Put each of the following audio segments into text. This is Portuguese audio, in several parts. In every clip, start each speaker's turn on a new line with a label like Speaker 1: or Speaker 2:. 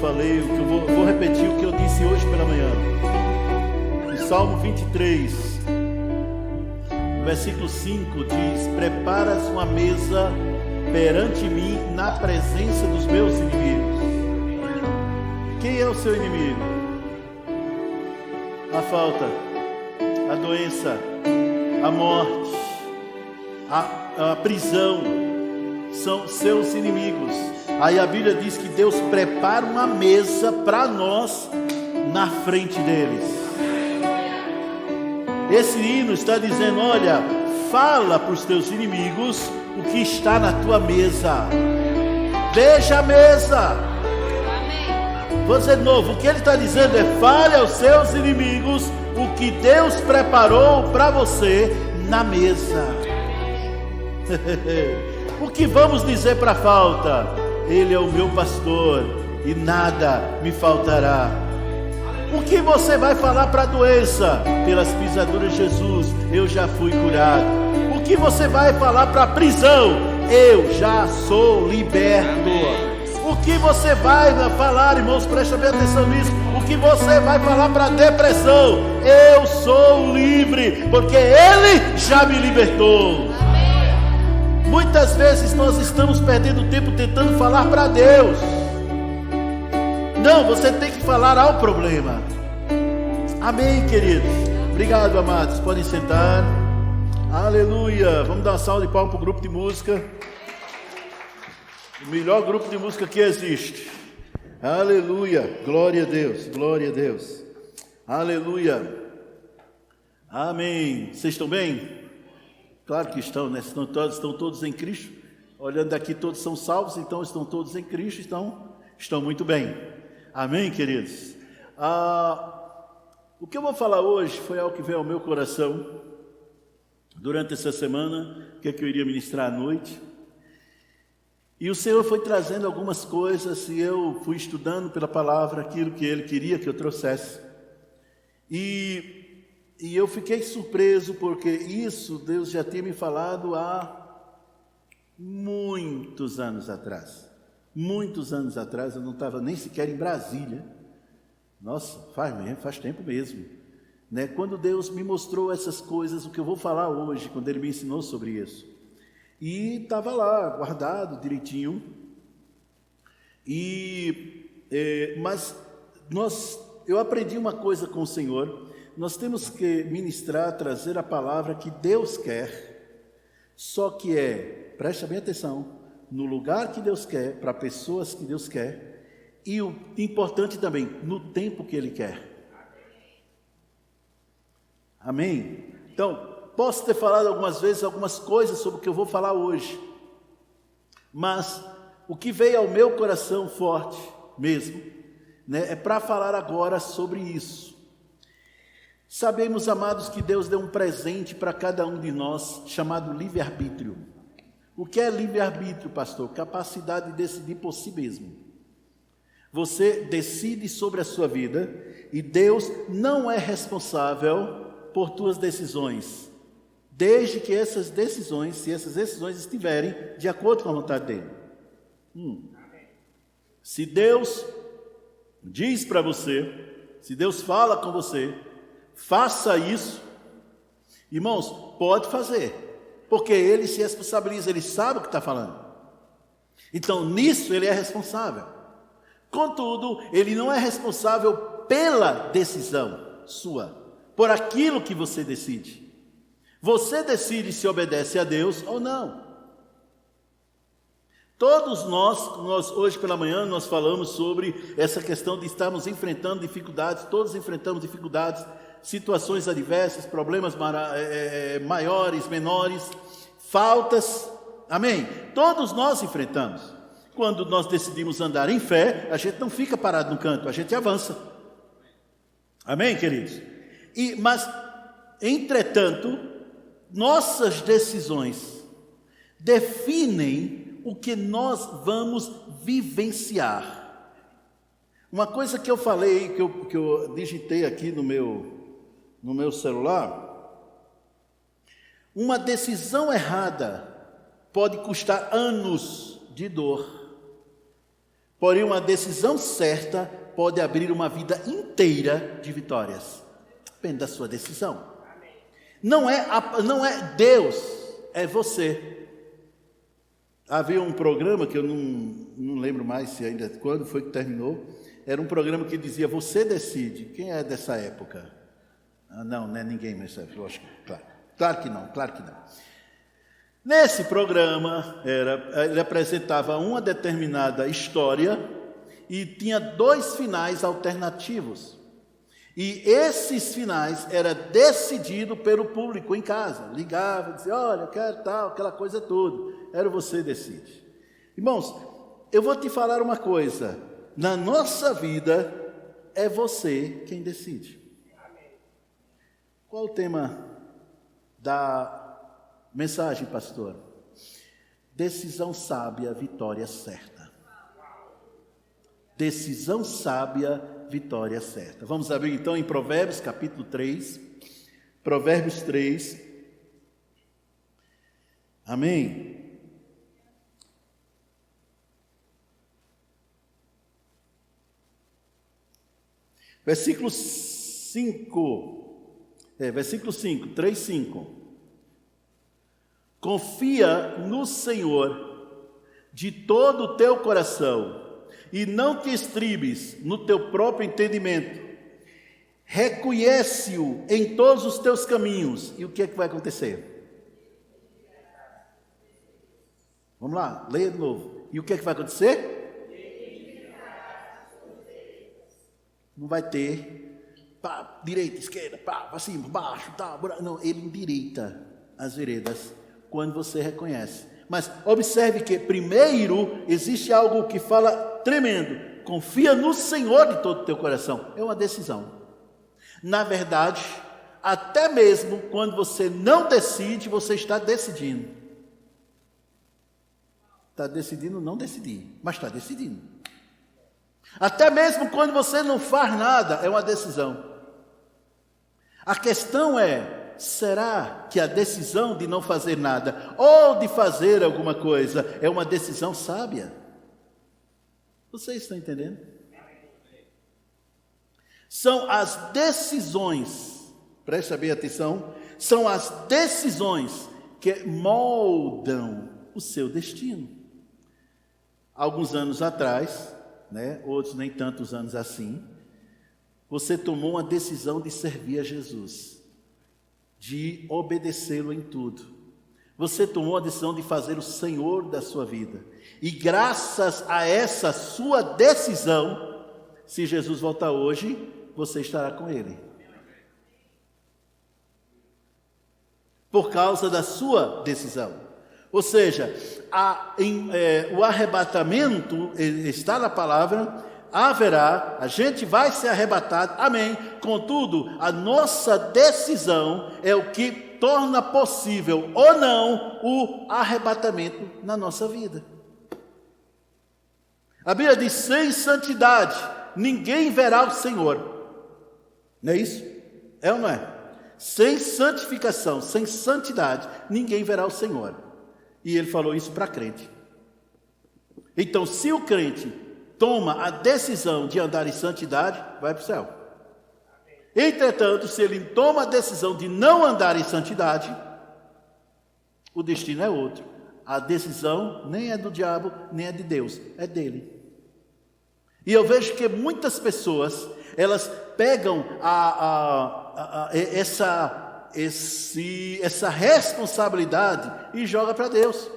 Speaker 1: falei, vou repetir o que eu disse hoje pela manhã. No Salmo 23, versículo 5 diz: preparas uma mesa perante mim na presença dos meus inimigos. Quem é o seu inimigo? A falta, a doença, a morte, a prisão são seus inimigos. Aí a Bíblia diz que Deus prepara uma mesa para nós na frente deles. Esse hino está dizendo: olha, fala para os teus inimigos o que está na tua mesa. Veja a mesa. Vou dizer de novo, o que ele está dizendo é: fale aos seus inimigos o que Deus preparou para você na mesa. O que vamos dizer para a falta? Ele é o meu pastor e nada me faltará. O que você vai falar para a doença? Pelas pisaduras de Jesus eu já fui curado. O que você vai falar para a prisão? Eu já sou liberto. O que você vai falar, irmãos, presta bem atenção nisso. O que você vai falar para a depressão? Eu sou livre, porque Ele já me libertou. Muitas vezes nós estamos perdendo tempo tentando falar para Deus. Não, você tem que falar ao problema. Amém, queridos? Obrigado, amados. Podem sentar. Aleluia. Vamos dar uma salva de palmas para o grupo de música. O melhor grupo de música que existe. Aleluia. Glória a Deus. Glória a Deus. Aleluia. Amém. Vocês estão bem? Claro que estão, né? Estão todos em Cristo. Olhando aqui, todos são salvos, então estão todos em Cristo, estão muito bem. Amém, queridos? O que eu vou falar hoje foi algo que veio ao meu coração durante essa semana, que eu iria ministrar à noite. E o Senhor foi trazendo algumas coisas e eu fui estudando pela palavra aquilo que Ele queria que eu trouxesse. E eu fiquei surpreso porque isso Deus já tinha me falado há muitos anos atrás. Muitos anos atrás, eu não estava nem sequer em Brasília. Nossa, faz tempo mesmo, né? Quando Deus me mostrou essas coisas, o que eu vou falar hoje, quando Ele me ensinou sobre isso. E estava lá, guardado direitinho. Mas eu aprendi uma coisa com o Senhor. Nós temos que ministrar, trazer a palavra que Deus quer. Só que presta bem atenção, no lugar que Deus quer, para pessoas que Deus quer, e o importante também, no tempo que Ele quer. Amém? Então, posso ter falado algumas vezes algumas coisas sobre o que eu vou falar hoje, mas o que veio ao meu coração forte mesmo, né, é para falar agora sobre isso. Sabemos, amados, que Deus deu um presente para cada um de nós, chamado livre-arbítrio. O que é livre-arbítrio, pastor? Capacidade de decidir por si mesmo. Você decide sobre a sua vida e Deus não é responsável por tuas decisões, desde que essas decisões estiverem de acordo com a vontade dEle. Se Deus diz para você, se Deus fala com você, faça isso, irmãos, pode fazer, porque Ele se responsabiliza, Ele sabe o que está falando. Então nisso Ele é responsável. Contudo, Ele não é responsável pela decisão sua, por aquilo que você decide. Você decide se obedece a Deus ou não. Todos nós hoje pela manhã nós falamos sobre essa questão de estarmos enfrentando dificuldades. Todos enfrentamos dificuldades, situações adversas, problemas maiores, menores, faltas, amém? Todos nós enfrentamos. Quando nós decidimos andar em fé, a gente não fica parado no canto, a gente avança. Amém, queridos? Mas, entretanto, nossas decisões definem o que nós vamos vivenciar. Uma coisa que eu falei, que eu digitei aqui no meu celular: uma decisão errada pode custar anos de dor, Porém, uma decisão certa pode abrir uma vida inteira de vitórias. Depende da sua decisão. Não é Deus, é você. Havia um programa que eu não lembro mais se ainda quando foi que terminou. Era um programa que dizia: você decide. Quem é dessa época? Não é ninguém, mas eu acho que claro que não. Nesse programa, ele apresentava uma determinada história e tinha 2 finais alternativos. E esses finais eram decididos pelo público em casa. Ligava, dizia: olha, eu quero tal, aquela coisa toda. Era você decide. Irmãos, eu vou te falar uma coisa. Na nossa vida, é você quem decide. Qual o tema da mensagem, pastor? Decisão sábia, vitória certa. Decisão sábia, vitória certa. Vamos abrir então em Provérbios capítulo 3. Provérbios 3. Amém. Versículo 5. Versículo 5, 3, 5. Confia no Senhor de todo o teu coração e não te estribes no teu próprio entendimento. Reconhece-o em todos os teus caminhos. E o que é que vai acontecer? Vamos lá, leia de novo. E o que é que vai acontecer? Não vai ter pá, direita, esquerda, pá, para cima, baixo, tá, não, ele endireita as veredas quando você reconhece. Mas observe que primeiro existe algo que fala tremendo: confia no Senhor de todo o teu coração. É uma decisão. Na verdade, até mesmo quando você não decide, você está decidindo. Está decidindo não decidir, mas está decidindo. Até mesmo quando você não faz nada, é uma decisão. A questão é: será que a decisão de não fazer nada ou de fazer alguma coisa é uma decisão sábia? Vocês estão entendendo? São as decisões, preste bem atenção, são as decisões que moldam o seu destino. Alguns anos atrás, outros nem tantos anos assim, você tomou uma decisão de servir a Jesus, de obedecê-lo em tudo. Você tomou a decisão de fazer o Senhor da sua vida. E graças a essa sua decisão, se Jesus voltar hoje, você estará com Ele. Por causa da sua decisão. Ou seja, o arrebatamento está na palavra, haverá, a gente vai ser arrebatado, amém. Contudo, a nossa decisão é o que torna possível ou não o arrebatamento na nossa vida. A Bíblia diz: sem santidade ninguém verá o Senhor. Não é isso? É ou não é? Sem santificação, sem santidade, ninguém verá o Senhor. E ele falou isso para crente. Então, se o crente toma a decisão de andar em santidade, vai para o céu. Entretanto, se ele toma a decisão de não andar em santidade, o destino é outro. A decisão nem é do diabo, nem é de Deus, é dele. E eu vejo que muitas pessoas, elas pegam essa responsabilidade e joga para Deus.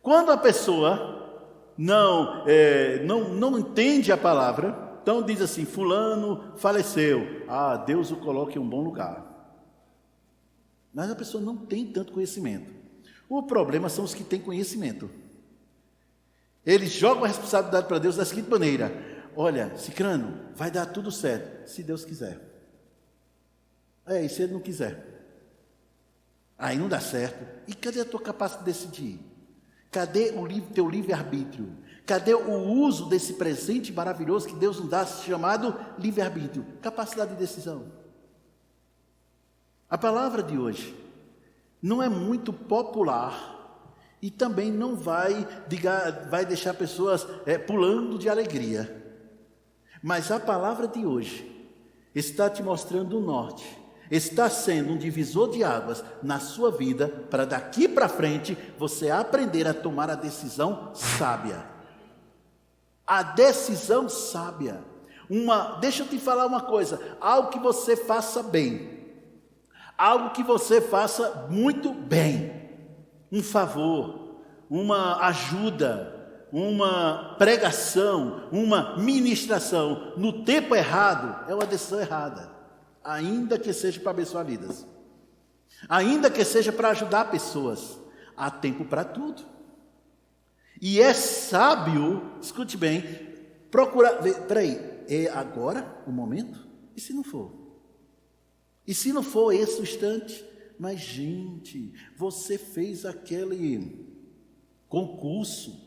Speaker 1: Quando a pessoa não entende a palavra, então diz assim: fulano faleceu, Deus o coloca em um bom lugar. Mas a pessoa não tem tanto conhecimento. O problema são os que têm conhecimento. Eles jogam a responsabilidade para Deus da seguinte maneira: olha, cicrano, vai dar tudo certo, se Deus quiser. E se ele não quiser? Aí não dá certo. E cadê a tua capacidade de decidir? Cadê teu livre-arbítrio? Cadê o uso desse presente maravilhoso que Deus nos dá, chamado livre-arbítrio? Capacidade de decisão. A palavra de hoje não é muito popular E também não vai deixar pessoas pulando de alegria. Mas a palavra de hoje está te mostrando o norte. Está sendo um divisor de águas na sua vida, para daqui para frente você aprender a tomar a decisão sábia. A decisão sábia. Deixa eu te falar uma coisa, algo que você faça bem, algo que você faça muito bem, um favor, uma ajuda, uma pregação, uma ministração, no tempo errado, é uma decisão errada. Ainda que seja para abençoar vidas, ainda que seja para ajudar pessoas, há tempo para tudo. E é sábio, escute bem, procurar, é agora o momento? E se não for? E se não for esse o instante? Mas gente, você fez aquele concurso,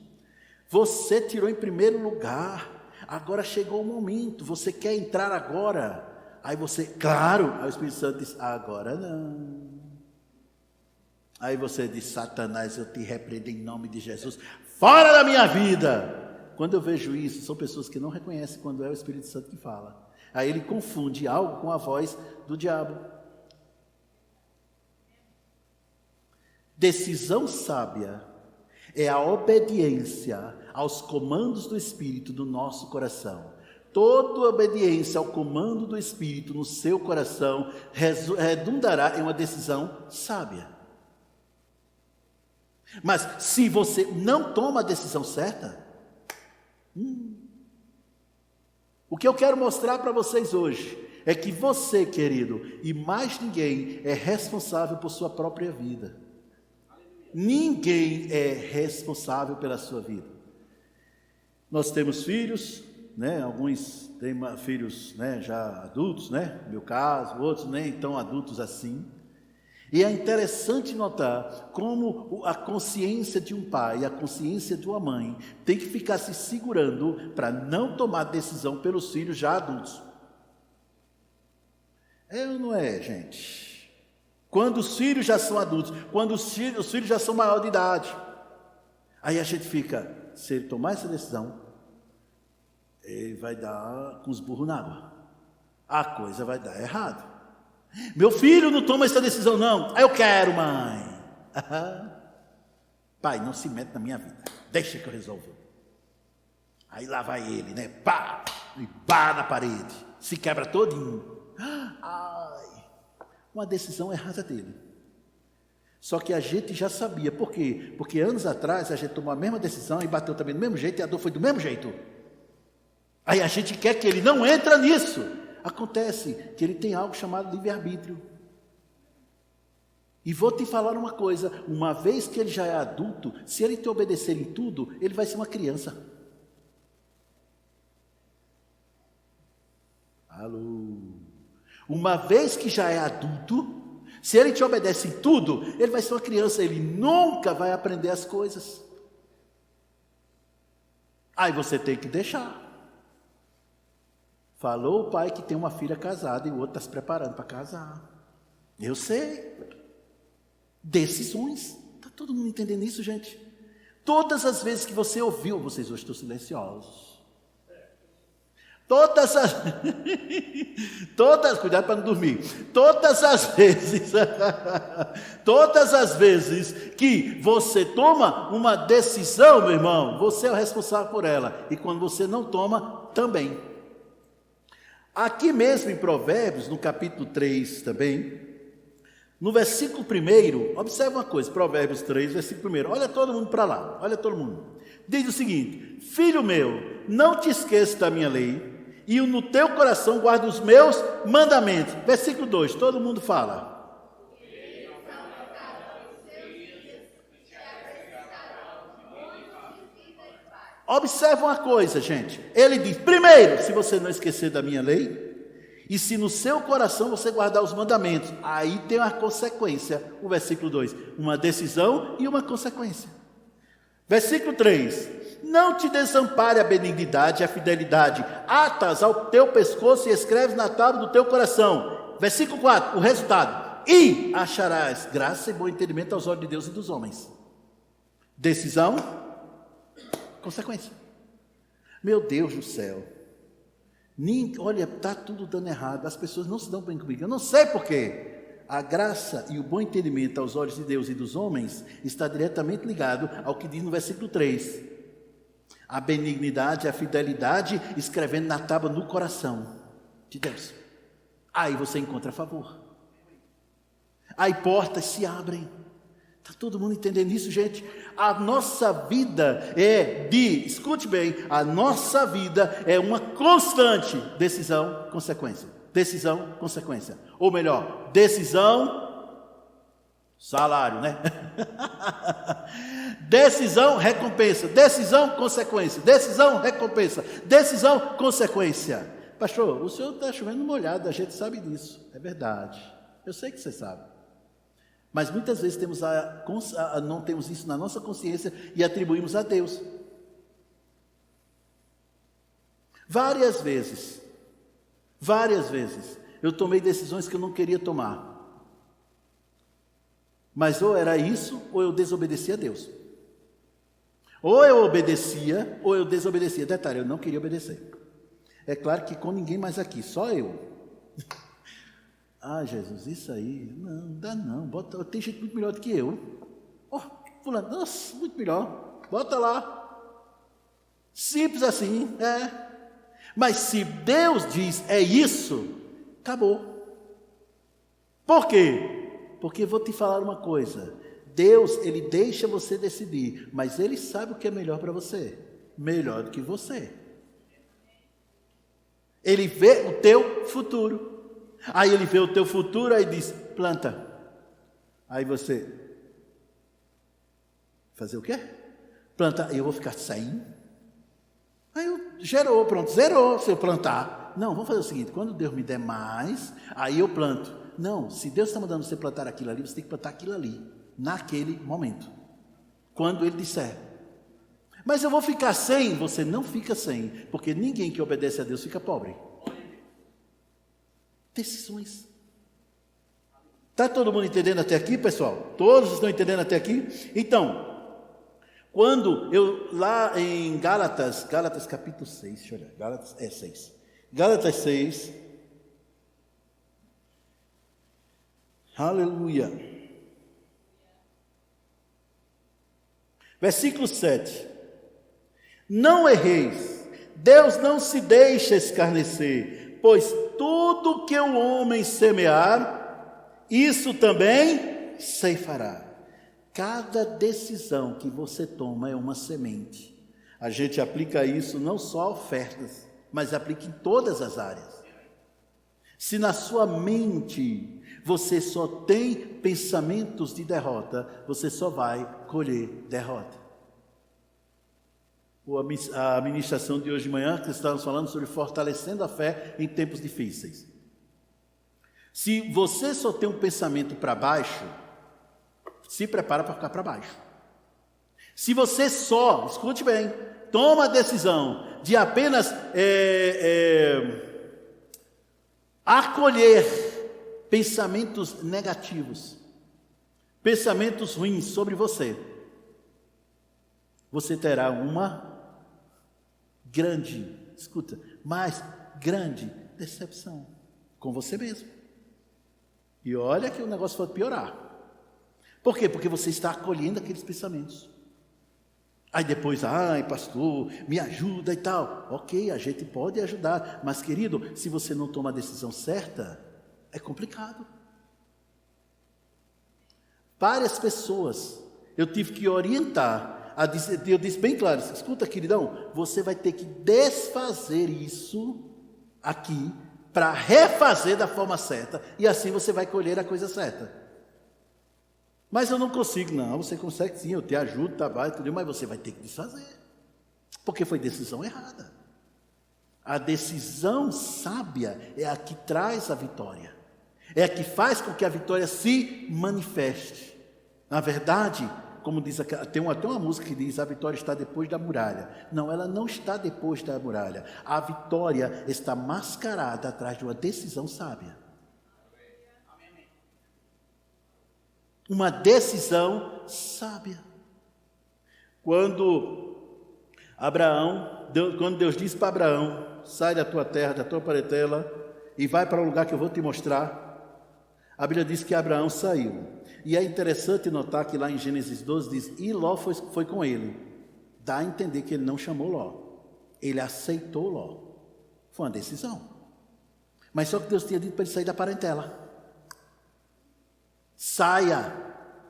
Speaker 1: você tirou em primeiro lugar, agora chegou o momento, você quer entrar agora? Aí você, claro, aí o Espírito Santo diz, agora não. Aí você diz, Satanás, eu te repreendo em nome de Jesus, fora da minha vida. Quando eu vejo isso, são pessoas que não reconhecem quando é o Espírito Santo que fala. Aí ele confunde algo com a voz do diabo. Decisão sábia é a obediência aos comandos do Espírito do nosso coração. Toda obediência ao comando do Espírito no seu coração redundará em uma decisão sábia. Mas se você não toma a decisão certa, o que eu quero mostrar para vocês hoje é que você, querido, e mais ninguém é responsável por sua própria vida. Ninguém é responsável pela sua vida. Nós temos filhos, né? Alguns têm filhos, né, já adultos, né? No meu caso, outros nem tão adultos assim. E é interessante notar como a consciência de um pai, a consciência de uma mãe, tem que ficar se segurando para não tomar decisão pelos filhos já adultos. É ou não é, gente? Quando os filhos já são adultos, quando os filhos já são maior de idade, aí a gente fica, se ele tomar essa decisão, ele vai dar com os burros na água. A coisa vai dar errado. Meu filho não toma essa decisão não. Eu quero, mãe. Pai, não se mete na minha vida. Deixa que eu resolvo. Aí lá vai ele, né? Pá! E pá na parede. Se quebra todinho. Ai, uma decisão errada dele. Só que a gente já sabia. Por quê? Porque anos atrás a gente tomou a mesma decisão e bateu também do mesmo jeito e a dor foi do mesmo jeito. Aí a gente quer que ele não entre nisso. Acontece que ele tem algo chamado livre-arbítrio. E vou te falar uma coisa, uma vez que ele já é adulto, se ele te obedecer em tudo, ele vai ser uma criança. Alô? Uma vez que já é adulto, se ele te obedece em tudo, ele vai ser uma criança, ele nunca vai aprender as coisas. Aí você tem que deixar. Falou o pai que tem uma filha casada e o outro está se preparando para casar. Eu sei. Decisões. Está todo mundo entendendo isso, gente? Todas as vezes que você ouviu, vocês hoje estão silenciosos. Cuidado para não dormir. Todas as vezes que você toma uma decisão, meu irmão, você é o responsável por ela. E quando você não toma, também. Aqui mesmo em Provérbios, no capítulo 3 também, no versículo 1, observe uma coisa, Provérbios 3, versículo 1, olha todo mundo para lá, olha todo mundo. Diz o seguinte: filho meu, não te esqueças da minha lei, e no teu coração guarda os meus mandamentos. Versículo 2, todo mundo fala. Observe uma coisa, gente. Ele diz, primeiro, se você não esquecer da minha lei, e se no seu coração você guardar os mandamentos, aí tem uma consequência. O versículo 2, uma decisão e uma consequência. Versículo 3, não te desampare a benignidade e a fidelidade, atas ao teu pescoço e escreves na tábua do teu coração. Versículo 4, o resultado, e acharás graça e bom entendimento aos olhos de Deus e dos homens. Decisão, consequência. Meu Deus do céu. Olha, está tudo dando errado. As pessoas não se dão bem comigo. Eu não sei por quê. A graça e o bom entendimento aos olhos de Deus e dos homens está diretamente ligado ao que diz no versículo 3. A benignidade, a fidelidade, escrevendo na tábua no coração de Deus. Aí você encontra favor. Aí portas se abrem. Está todo mundo entendendo isso, gente? A nossa vida escute bem, a nossa vida é uma constante decisão, consequência. Decisão, consequência. Ou melhor, decisão, salário, né? Decisão, recompensa. Decisão, consequência. Decisão, recompensa. Decisão, consequência. Pastor, o senhor está chovendo molhado, a gente sabe disso. É verdade. Eu sei que você sabe. Mas muitas vezes não temos isso na nossa consciência e atribuímos a Deus. Várias vezes, eu tomei decisões que eu não queria tomar. Mas ou era isso, ou eu desobedecia a Deus. Ou eu obedecia, ou eu desobedecia. Detalhe, eu não queria obedecer. É claro que com ninguém mais aqui, só eu. Ah, Jesus, isso aí, não dá não. Tem gente muito melhor do que eu. Fulano, nossa, muito melhor. Bota lá. Simples assim, Mas se Deus diz é isso, acabou. Por quê? Porque vou te falar uma coisa. Deus, Ele deixa você decidir, mas Ele sabe o que é melhor para você. Melhor do que você. Ele vê o teu futuro. Aí Ele vê o teu futuro e diz, planta. Aí você, fazer o quê? Planta, eu vou ficar sem. Aí zerou, se eu plantar. Não, vamos fazer o seguinte, quando Deus me der mais, aí eu planto. Não, se Deus está mandando você plantar aquilo ali, você tem que plantar aquilo ali, naquele momento. Quando Ele disser. Mas eu vou ficar sem, você não fica sem, porque ninguém que obedece a Deus fica pobre. Decisões. Está todo mundo entendendo até aqui, pessoal? Todos estão entendendo até aqui? Então, quando eu, lá em Gálatas capítulo 6, deixa eu olhar, 6. Gálatas 6, aleluia. Versículo 7. Não erreis, Deus não se deixa escarnecer, pois tudo que o homem semear, isso também ceifará. Cada decisão que você toma é uma semente. A gente aplica isso não só a ofertas, mas aplica em todas as áreas. Se na sua mente você só tem pensamentos de derrota, você só vai colher derrota. A ministração de hoje de manhã, que estávamos falando sobre fortalecendo a fé em tempos difíceis. Se você só tem um pensamento para baixo, se prepara para ficar para baixo. Se você só, escute bem, toma a decisão de apenas acolher pensamentos negativos, pensamentos ruins sobre você, você terá uma grande, mais grande decepção com você mesmo. E olha que o negócio pode piorar. Por quê? Porque você está acolhendo aqueles pensamentos. Aí depois, pastor, me ajuda e tal. Ok, a gente pode ajudar, mas querido, se você não toma a decisão certa, é complicado. Várias pessoas eu tive que orientar. Eu disse bem claro, escuta, queridão, você vai ter que desfazer isso aqui para refazer da forma certa, e assim você vai colher a coisa certa. Mas eu não consigo. Não, você consegue sim, eu te ajudo, trabalho, tudo, mas você vai ter que desfazer, porque foi decisão errada. A decisão sábia é a que traz a vitória, é a que faz com que a vitória se manifeste. Na verdade, como diz, tem até uma música que diz, a vitória está depois da muralha. Não, ela não está depois da muralha. A vitória está mascarada atrás de uma decisão sábia. Uma decisão sábia. Quando Deus disse para Abraão, sai da tua terra, da tua parentela, e vai para o lugar que eu vou te mostrar, a Bíblia diz que Abraão saiu. E é interessante notar que lá em Gênesis 12 diz, e Ló foi com ele. Dá a entender que ele não chamou Ló, ele aceitou Ló. Foi uma decisão. Mas só que Deus tinha dito para ele sair da parentela. Saia.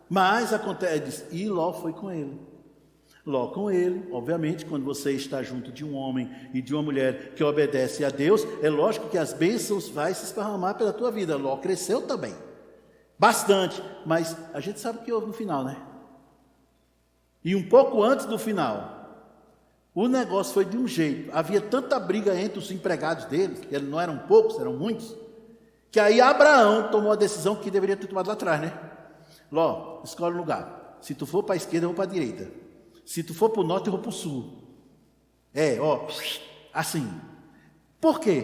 Speaker 1: Mas acontece, ele diz, e Ló foi com ele. Ló com ele, obviamente, quando você está junto de um homem e de uma mulher que obedece a Deus, é lógico que as bênçãos vão se esparramar pela tua vida. Ló cresceu também, bastante, mas a gente sabe o que houve no final, né? E um pouco antes do final, o negócio foi de um jeito, havia tanta briga entre os empregados deles, que não eram poucos, eram muitos, que aí Abraão tomou a decisão que deveria ter tomado lá atrás, né? Ló, escolhe um lugar, se tu for para a esquerda, eu vou para a direita. Se tu for para o norte, eu vou para o sul. Assim. Por quê?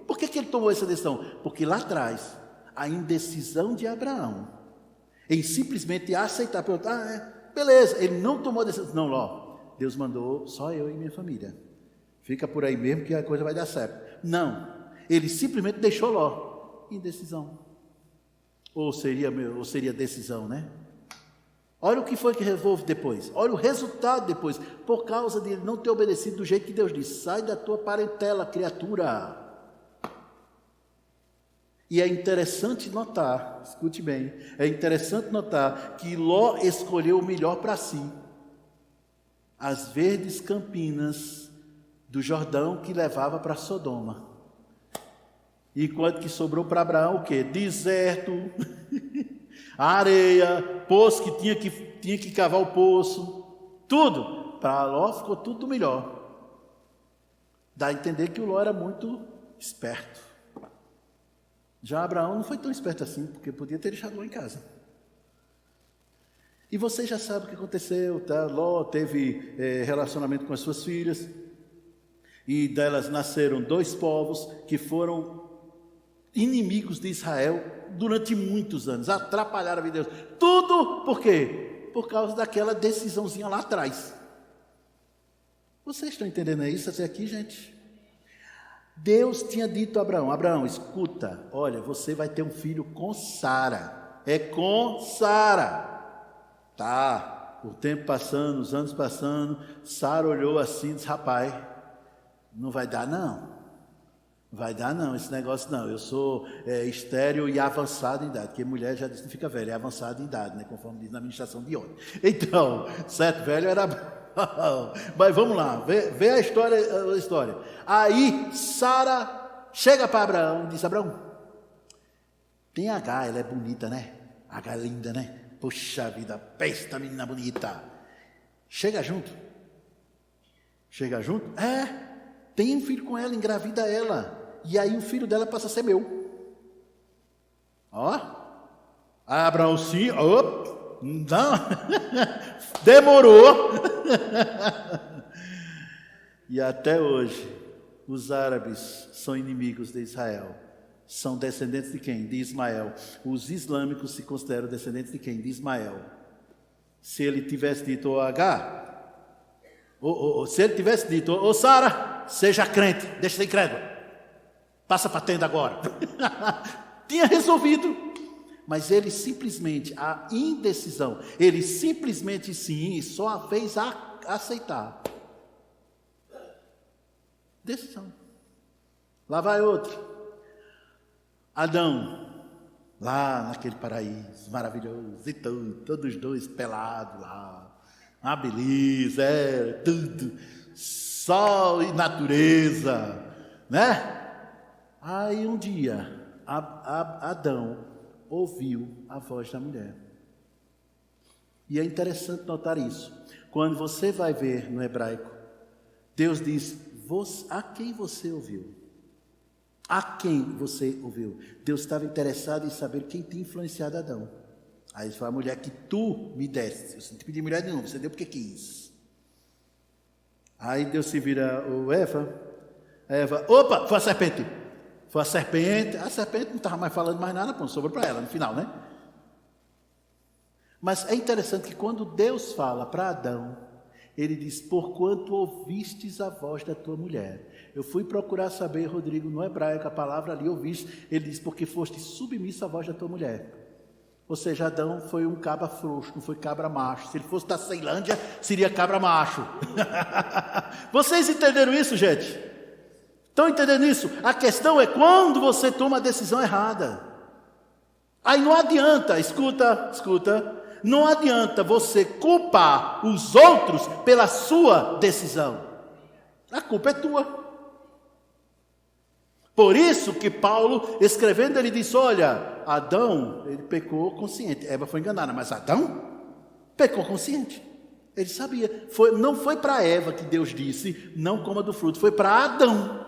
Speaker 1: Por que ele tomou essa decisão? Porque lá atrás, a indecisão de Abraão, em simplesmente aceitar, beleza, ele não tomou a decisão. Não, Ló, Deus mandou só eu e minha família. Fica por aí mesmo que a coisa vai dar certo. Não, ele simplesmente deixou Ló. Indecisão. Ou seria decisão, né? Olha o que foi que resolve depois. Olha o resultado depois. Por causa de ele não ter obedecido do jeito que Deus disse. Sai da tua parentela, criatura. E é interessante notar, escute bem, é interessante notar que Ló escolheu o melhor para si. As verdes campinas do Jordão que levava para Sodoma. Enquanto que sobrou para Abraão o quê? Deserto... A areia, poço que tinha que cavar o poço, tudo. Para Ló ficou tudo melhor. Dá a entender que o Ló era muito esperto. Já Abraão não foi tão esperto assim, porque podia ter deixado Ló em casa. E você já sabe o que aconteceu, tá? Ló teve relacionamento com as suas filhas, e delas nasceram 2 povos que foram inimigos de Israel durante muitos anos, atrapalharam a vida de Deus. Tudo por quê? Por causa daquela decisãozinha lá atrás. Vocês estão entendendo isso até aqui, gente? Deus tinha dito a Abraão, Abraão, escuta, olha, você vai ter um filho com Sara. É com Sara. Tá, o tempo passando, os anos passando, Sara olhou assim e disse, rapaz, não vai dar não. Vai dar não, esse negócio não, eu sou estéril e avançado em idade, porque mulher já disse, não fica velha, é avançado em idade, né, conforme diz na administração de ontem. Então, certo, velho era... Mas vamos lá, vê a história. Aí, Sara chega para Abraão e diz, Abraão, tem H, ela é bonita, né? H é linda, né? Puxa vida, pesta menina bonita. Chega junto? Tem um filho com ela, engravida ela. E aí o filho dela passa a ser meu. Ó. Abraão sim. Não. Demorou. E até hoje, os árabes são inimigos de Israel. São descendentes de quem? De Ismael. Os islâmicos se consideram descendentes de quem? De Ismael. Se ele tivesse dito, se ele tivesse dito, Sara, seja crente, deixa de ser incrédulo. Passa para a tenda agora. Tinha resolvido. Mas ele simplesmente, a indecisão, ele simplesmente sim, só a fez aceitar. Decisão. Lá vai outro. Adão, lá naquele paraíso maravilhoso, e todos 2 pelados lá. Uma beleza, tudo. Sol e natureza, né? Aí um dia, Adão ouviu a voz da mulher. E é interessante notar isso. Quando você vai ver no hebraico, Deus diz, a quem você ouviu? A quem você ouviu? Deus estava interessado em saber quem tinha influenciado Adão. Aí foi a mulher que tu me deste. Eu não te pedi mulher nenhuma, você deu porque quis. Aí Deus se vira, Eva, opa, foi a serpente. Foi a serpente não estava mais falando mais nada, pô, sobrou para ela no final, né? Mas é interessante que quando Deus fala para Adão, Ele diz, porquanto ouvistes a voz da tua mulher. Eu fui procurar saber, Rodrigo, no hebraico, a palavra ali, ouviste, ele diz, porque foste submisso à voz da tua mulher. Ou seja, Adão foi um cabra frouxo, não foi cabra macho. Se ele fosse da Ceilândia, seria cabra macho. Vocês entenderam isso, gente? Estão entendendo isso? A questão é quando você toma a decisão errada. Aí não adianta, escuta, não adianta você culpar os outros pela sua decisão. A culpa é tua. Por isso que Paulo, escrevendo, ele disse, olha, Adão, ele pecou consciente. Eva foi enganada, mas Adão pecou consciente. Ele sabia. Não foi para Eva que Deus disse, não coma do fruto, foi para Adão.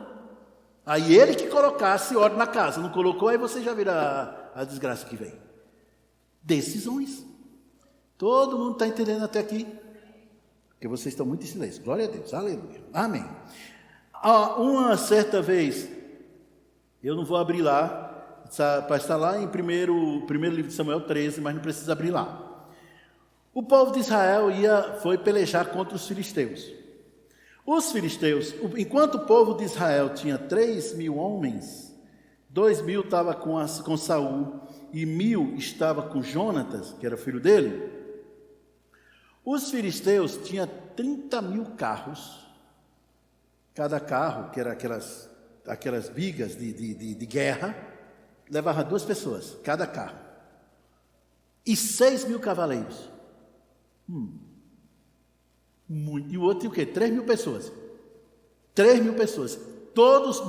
Speaker 1: Aí ele que colocasse ordem na casa, não colocou, aí você já vira a desgraça que vem. Decisões. Todo mundo está entendendo até aqui? Porque vocês estão muito em silêncio. Glória a Deus, aleluia, amém. Uma certa vez, eu não vou abrir lá, para estar lá em primeiro livro de Samuel 13, mas não precisa abrir lá. O povo de Israel foi pelejar contra os filisteus. Os filisteus, enquanto o povo de Israel tinha 3.000 homens, 2.000 estava com Saul e 1.000 estava com Jonatas, que era filho dele. Os filisteus tinham 30.000 carros. Cada carro, que era aquelas bigas de guerra, levava 2 pessoas, cada carro. E 6.000 cavaleiros. Muito. E o outro tinha o quê? 3.000 pessoas. 3.000 pessoas. Todos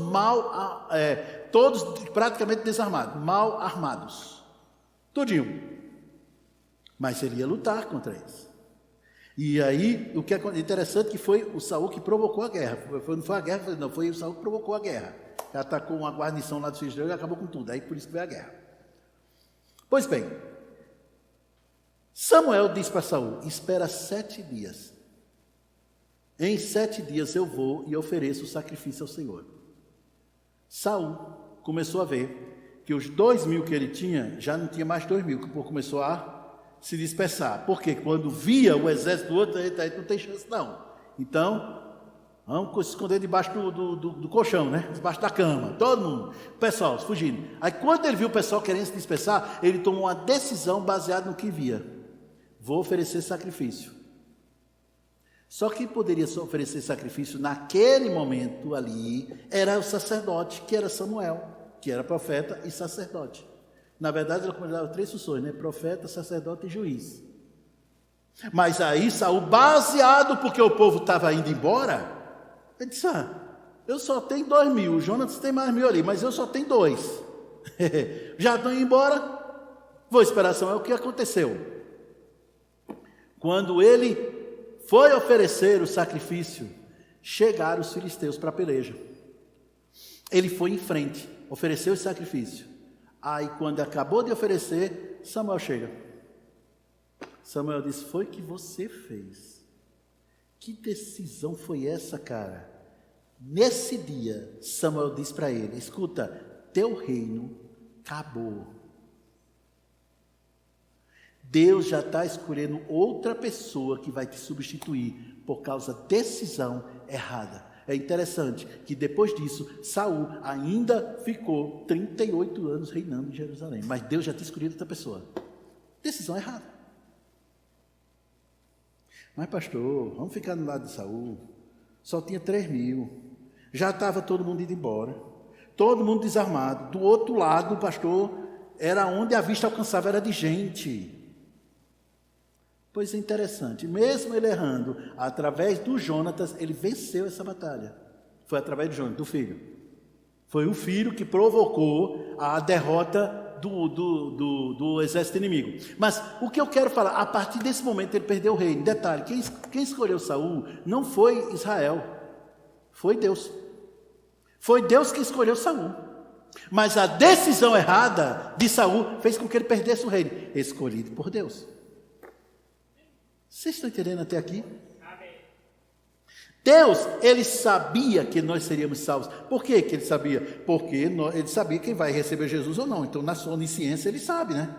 Speaker 1: todos praticamente desarmados, mal armados. Tudinho. Mas ele ia lutar contra eles. E aí, o que é interessante que foi o Saul que provocou a guerra. Não foi a guerra, não, foi o Saul que provocou a guerra. Ele atacou uma guarnição lá dos filisteus e acabou com tudo. Aí por isso que veio a guerra. Pois bem, Samuel disse para Saul, espera 7 dias. Em 7 dias eu vou e ofereço o sacrifício ao Senhor. Saul começou a ver que os 2.000 que ele tinha, já não tinha mais 2.000, que o povo começou a se dispersar, porque quando via o exército do outro, aí não tem chance não. Então, vamos se esconder debaixo do colchão, né? Debaixo da cama, todo mundo, o pessoal fugindo. Aí quando ele viu o pessoal querendo se dispersar, ele tomou uma decisão baseada no que via. Vou oferecer sacrifício. Só que poderia só oferecer sacrifício naquele momento ali, era o sacerdote, que era Samuel, que era profeta e sacerdote. Na verdade, ela comandava 3 funções, né? Profeta, sacerdote e juiz. Mas aí Saul, baseado porque o povo estava indo embora, ele disse, eu só tenho 2.000, o Jonas tem mais 1.000 ali, mas eu só tenho 2. Já estão indo embora, vou esperar Samuel. O que aconteceu? Quando ele foi oferecer o sacrifício, chegaram os filisteus para a peleja. Ele foi em frente, ofereceu o sacrifício. Aí quando acabou de oferecer, Samuel chega. Samuel disse, foi que você fez. Que decisão foi essa, cara? Nesse dia, Samuel disse para ele, escuta, teu reino acabou. Deus já está escolhendo outra pessoa que vai te substituir por causa da decisão errada. É interessante que depois disso, Saul ainda ficou 38 anos reinando em Jerusalém. Mas Deus já tinha escolhido outra pessoa. Decisão errada. Mas pastor, vamos ficar no lado de Saul. Só tinha 3.000. Já estava todo mundo indo embora. Todo mundo desarmado. Do outro lado, pastor, era onde a vista alcançava, era de gente. Pois é interessante, mesmo ele errando, através do Jonatas, ele venceu essa batalha. Foi através do Jonatas, do filho. Foi o filho que provocou a derrota do exército inimigo. Mas o que eu quero falar, a partir desse momento ele perdeu o reino. Detalhe, quem escolheu Saul não foi Israel, foi Deus. Foi Deus que escolheu Saul. Mas a decisão errada de Saul fez com que ele perdesse o reino, escolhido por Deus. Vocês estão entendendo até aqui? Amém. Deus, ele sabia que nós seríamos salvos. Por que ele sabia? Porque ele sabia quem vai receber Jesus ou não. Então, na sua onisciência, ele sabe, né?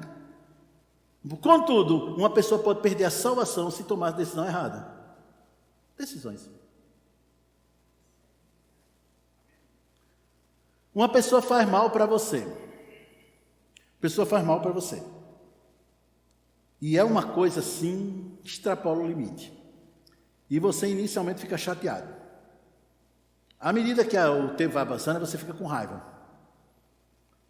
Speaker 1: Contudo, uma pessoa pode perder a salvação se tomar a decisão errada. Decisões. Uma pessoa faz mal para você. A pessoa faz mal para você. E é uma coisa assim, que extrapola o limite. E você inicialmente fica chateado. À medida que o tempo vai avançando, você fica com raiva.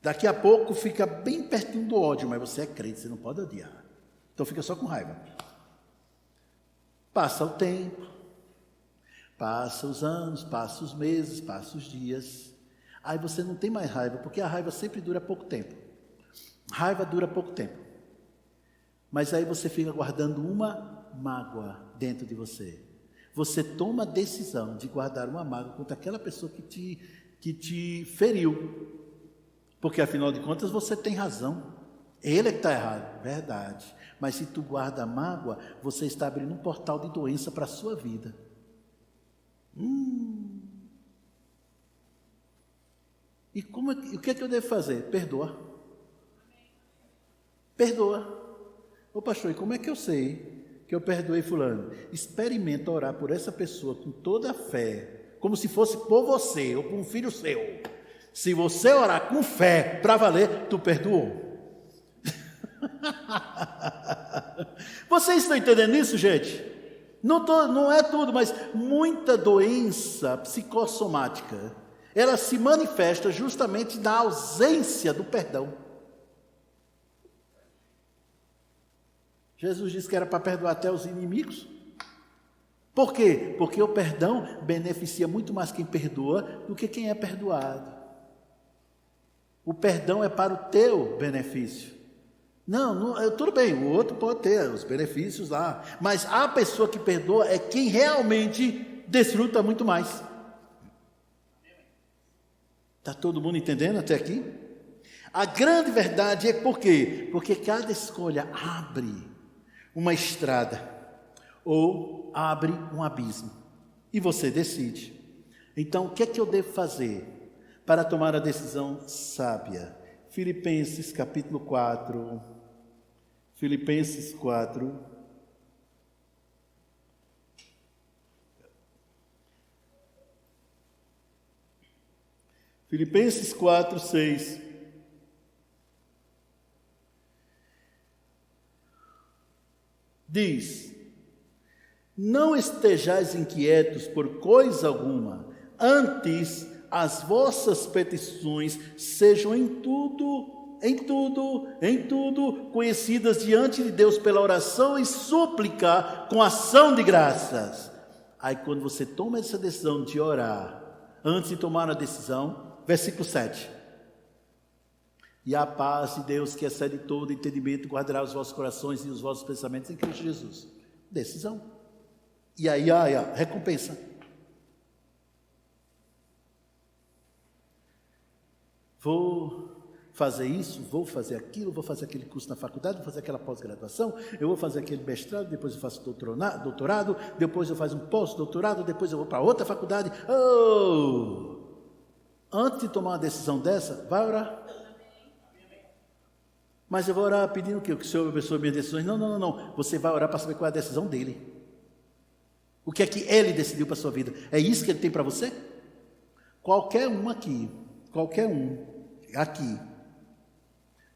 Speaker 1: Daqui a pouco fica bem pertinho do ódio, mas você é crente, você não pode odiar. Então fica só com raiva. Passa o tempo, passa os anos, passa os meses, passa os dias. Aí você não tem mais raiva, porque a raiva sempre dura pouco tempo. Raiva dura pouco tempo. Mas aí você fica guardando uma mágoa dentro de você. Você toma a decisão de guardar uma mágoa contra aquela pessoa que te feriu. Porque afinal de contas você tem razão. Ele é que está errado, verdade. Mas se tu guarda a mágoa, você está abrindo um portal de doença para a sua vida. E o que é que eu devo fazer? Perdoa. Perdoa. Ô pastor, e como é que eu sei que eu perdoei fulano? Experimenta orar por essa pessoa com toda a fé, como se fosse por você ou por um filho seu. Se você orar com fé para valer, tu perdoou. Vocês estão entendendo isso, gente? Não é tudo, mas muita doença psicossomática, ela se manifesta justamente na ausência do perdão. Jesus disse que era para perdoar até os inimigos. Por quê? Porque o perdão beneficia muito mais quem perdoa do que quem é perdoado. O perdão é para o teu benefício. Não, tudo bem, o outro pode ter os benefícios lá, mas a pessoa que perdoa é quem realmente desfruta muito mais. Está todo mundo entendendo até aqui? A grande verdade é por quê? Porque cada escolha abre uma estrada ou abre um abismo e você decide. Então, o que é que eu devo fazer para tomar a decisão sábia? Filipenses capítulo 4. Filipenses 4. Filipenses 4, 6. Diz: não estejais inquietos por coisa alguma, antes as vossas petições sejam em tudo, conhecidas diante de Deus pela oração e súplica com ação de graças. Aí quando você toma essa decisão de orar, antes de tomar a decisão, versículo 7. E a paz de Deus, que excede todo entendimento, guardará os vossos corações e os vossos pensamentos em Cristo Jesus. Decisão. E aí a recompensa. Vou fazer isso, vou fazer aquilo, vou fazer aquele curso na faculdade, vou fazer aquela pós-graduação, eu vou fazer aquele mestrado, depois eu faço doutorado, depois eu faço um pós-doutorado, depois eu vou para outra faculdade. Antes de tomar uma decisão dessa, vai orar. Mas eu vou orar pedindo o quê? Que o Senhor abençoe minhas decisões? Não. Você vai orar para saber qual é a decisão dele. O que é que ele decidiu para a sua vida? É isso que ele tem para você? Qualquer um aqui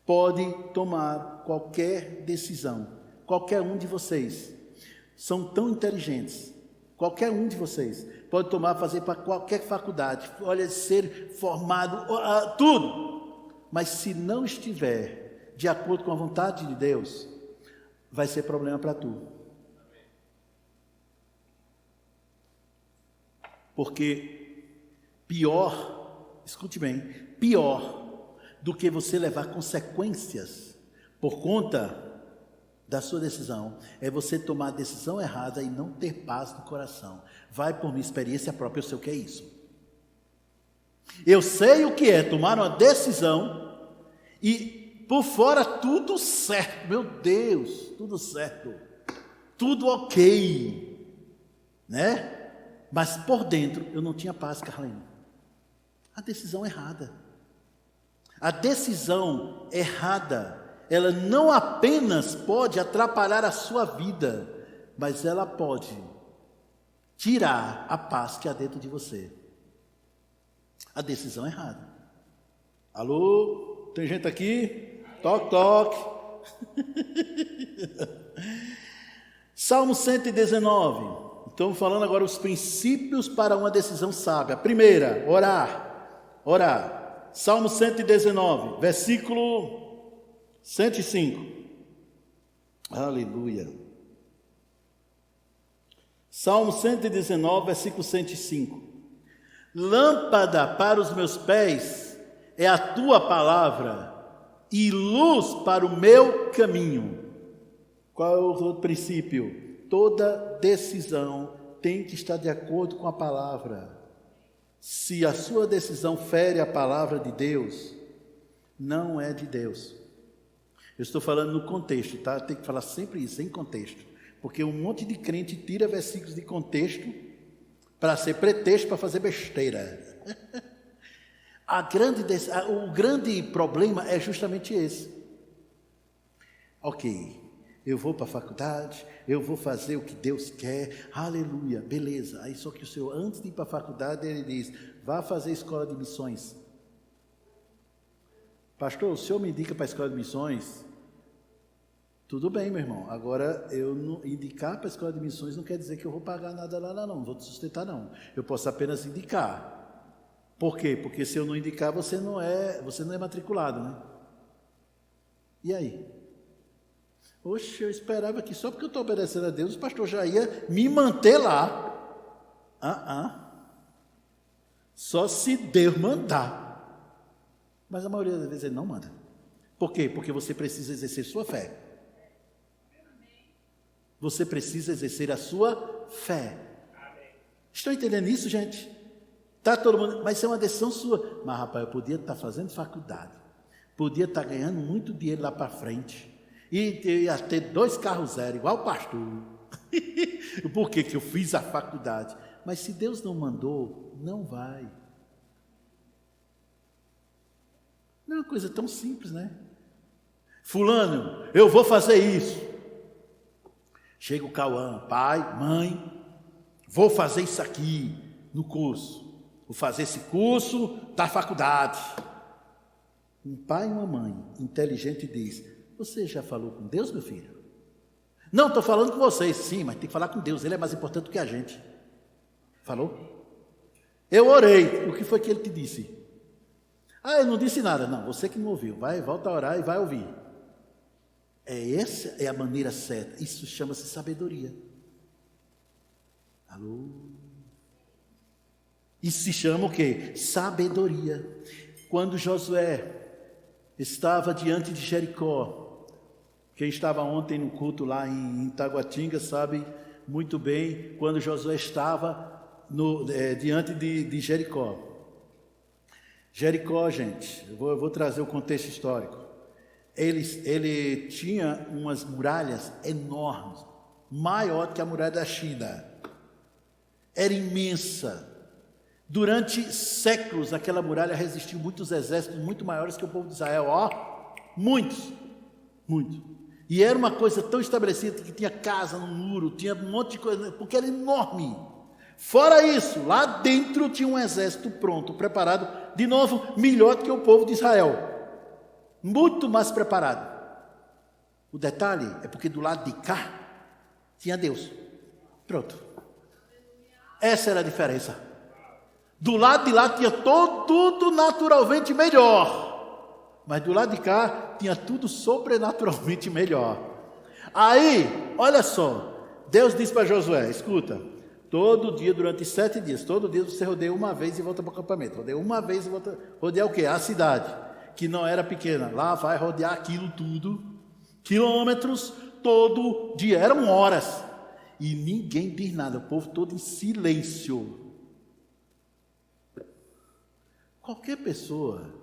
Speaker 1: pode tomar qualquer decisão. Qualquer um de vocês são tão inteligentes. Qualquer um de vocês pode fazer para qualquer faculdade, ser formado, tudo. Mas se não estiver de acordo com a vontade de Deus, vai ser problema para tu. Porque escute bem, pior do que você levar consequências por conta da sua decisão, é você tomar a decisão errada e não ter paz no coração. Vai por minha experiência própria, eu sei o que é isso. Eu sei o que é tomar uma decisão e por fora tudo certo, meu Deus, tudo certo, tudo ok, né? Mas por dentro eu não tinha paz, Carlene. A decisão errada. A decisão errada, ela não apenas pode atrapalhar a sua vida, mas ela pode tirar a paz que há dentro de você. A decisão errada. Alô? Tem gente aqui? Toque, toque. Salmo 119. Estamos falando agora os princípios para uma decisão sábia. Primeira, orar. Salmo 119, versículo 105. Aleluia. Salmo 119, versículo 105. Lâmpada para os meus pés é a tua palavra e luz para o meu caminho. Qual é o outro princípio? Toda decisão tem que estar de acordo com a palavra. Se a sua decisão fere a palavra de Deus, não é de Deus. Eu estou falando no contexto, tá? Tem que falar sempre isso, em contexto. Porque um monte de crente tira versículos de contexto para ser pretexto para fazer besteira. O grande problema é justamente esse. Ok. Eu vou para a faculdade, eu vou fazer o que Deus quer, aleluia, beleza. Aí só que o Senhor, antes de ir para a faculdade, Ele diz, vá fazer escola de missões. Pastor, o Senhor me indica para a escola de missões? Tudo bem, meu irmão. Agora, eu não, indicar para a escola de missões não quer dizer que eu vou pagar nada lá, não vou te sustentar, não. Eu posso apenas indicar. Por quê? Porque se eu não indicar, você não é matriculado, né? E aí? Oxe, eu esperava que só porque eu estou obedecendo a Deus, o pastor já ia me manter lá. Só se Deus mandar. Mas a maioria das vezes Ele não manda. Por quê? Porque você precisa exercer sua fé. Você precisa exercer a sua fé. Estão entendendo isso, gente? Tá todo mundo, mas isso é uma decisão sua. Mas, rapaz, eu podia estar fazendo faculdade. Podia estar ganhando muito dinheiro lá para frente. E eu ia ter 2 carros zero, igual o pastor. Por que eu fiz a faculdade? Mas se Deus não mandou, não vai. Não é uma coisa tão simples, né? Fulano, eu vou fazer isso. Chega o Cauã, pai, mãe, vou fazer isso aqui no curso. Vou fazer esse curso da faculdade. Um pai e uma mãe inteligente diz, você já falou com Deus, meu filho? Não, estou falando com vocês. Sim, mas tem que falar com Deus. Ele é mais importante do que a gente. Falou? Eu orei. O que foi que ele te disse? Eu não disse nada. Não, você que não ouviu. Volta a orar e vai ouvir. Essa é a maneira certa. Isso chama-se sabedoria. Alô? Isso se chama o quê? Sabedoria. Quando Josué estava diante de Jericó, quem estava ontem no culto lá em Taguatinga sabe muito bem quando Josué estava diante de Jericó. Jericó, gente, eu vou trazer o contexto histórico. Ele tinha umas muralhas enormes, maior do que a muralha da China. Era imensa. Durante séculos, aquela muralha resistiu muitos exércitos muito maiores que o povo de Israel. Muitos. E era uma coisa tão estabelecida que tinha casa no muro, tinha um monte de coisa, porque era enorme. Fora isso, lá dentro tinha um exército pronto, preparado, de novo, melhor do que o povo de Israel. Muito mais preparado. O detalhe é porque do lado de cá tinha Deus. Pronto. Essa era a diferença. Do lado de lá tinha tudo naturalmente melhor. Mas do lado de cá tinha tudo sobrenaturalmente melhor. Aí, olha só, Deus disse para Josué, escuta, todo dia, durante 7 dias, todo dia você rodeia uma vez e volta para o acampamento. Rodeia uma vez e volta. Rodear o quê? A cidade, que não era pequena. Lá vai rodear aquilo tudo, quilômetros, todo dia. Eram horas. E ninguém diz nada, o povo todo em silêncio. Qualquer pessoa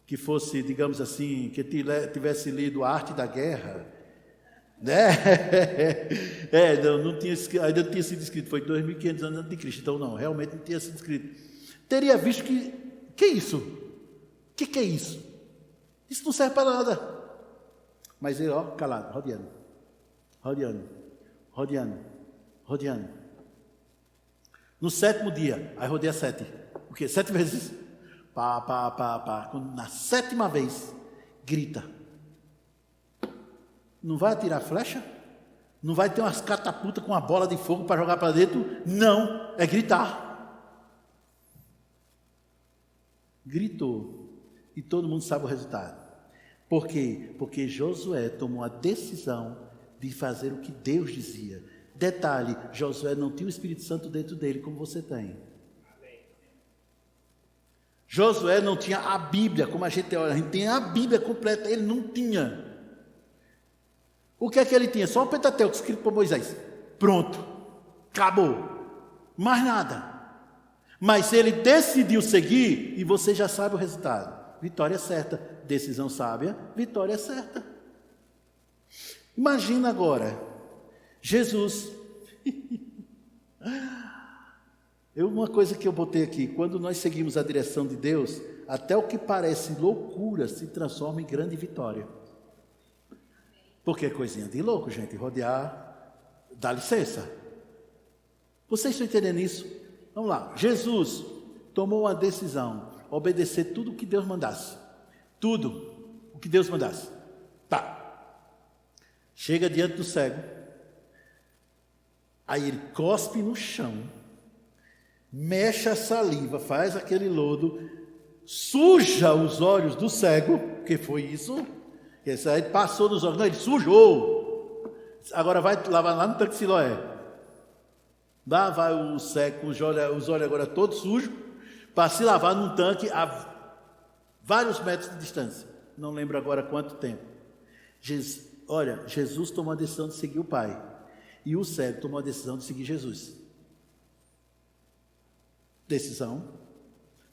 Speaker 1: que fosse, digamos assim, que tivesse lido A Arte da Guerra, né? Não tinha, ainda não tinha sido escrito, foi 2.500 anos antes de Cristo, então não, realmente não tinha sido escrito. Teria visto que é isso? O que é isso? Isso não serve para nada. Mas ele, calado, rodeando. No 7º dia, aí rodeia 7. O quê? 7 vezes. Pá, pá, pá, pá. Quando na 7ª vez, grita. Não vai atirar flecha? Não vai ter umas catapultas com uma bola de fogo para jogar para dentro? Não, é gritar. Gritou. E todo mundo sabe o resultado. Por quê? Porque Josué tomou a decisão de fazer o que Deus dizia. Detalhe, Josué não tinha o Espírito Santo dentro dele como você tem. Josué não tinha a Bíblia, como a gente olha, a gente tem a Bíblia completa, ele não tinha. O que é que ele tinha? Só o Pentateuco escrito por Moisés. Pronto, acabou, mais nada. Mas ele decidiu seguir, e você já sabe o resultado. Vitória certa, decisão sábia, vitória certa. Imagina agora, Jesus. Uma coisa que eu botei aqui, quando nós seguimos a direção de Deus, até o que parece loucura se transforma em grande vitória. Porque é coisinha de louco, gente, rodear, dá licença. Vocês estão entendendo isso? Vamos lá, Jesus tomou uma decisão, obedecer tudo o que Deus mandasse. Tudo o que Deus mandasse. Tá. Chega diante do cego, aí ele cospe no chão, mexe a saliva, faz aquele lodo, suja os olhos do cego, que foi isso? Esse aí passou nos olhos, não, ele sujou. Agora vai lavar lá no tanque de Siloé. Lá vai o cego com os olhos agora todos sujos, para se lavar num tanque a vários metros de distância. Não lembro agora quanto tempo. Jesus tomou a decisão de seguir o Pai. E o cego tomou a decisão de seguir Jesus. Decisão.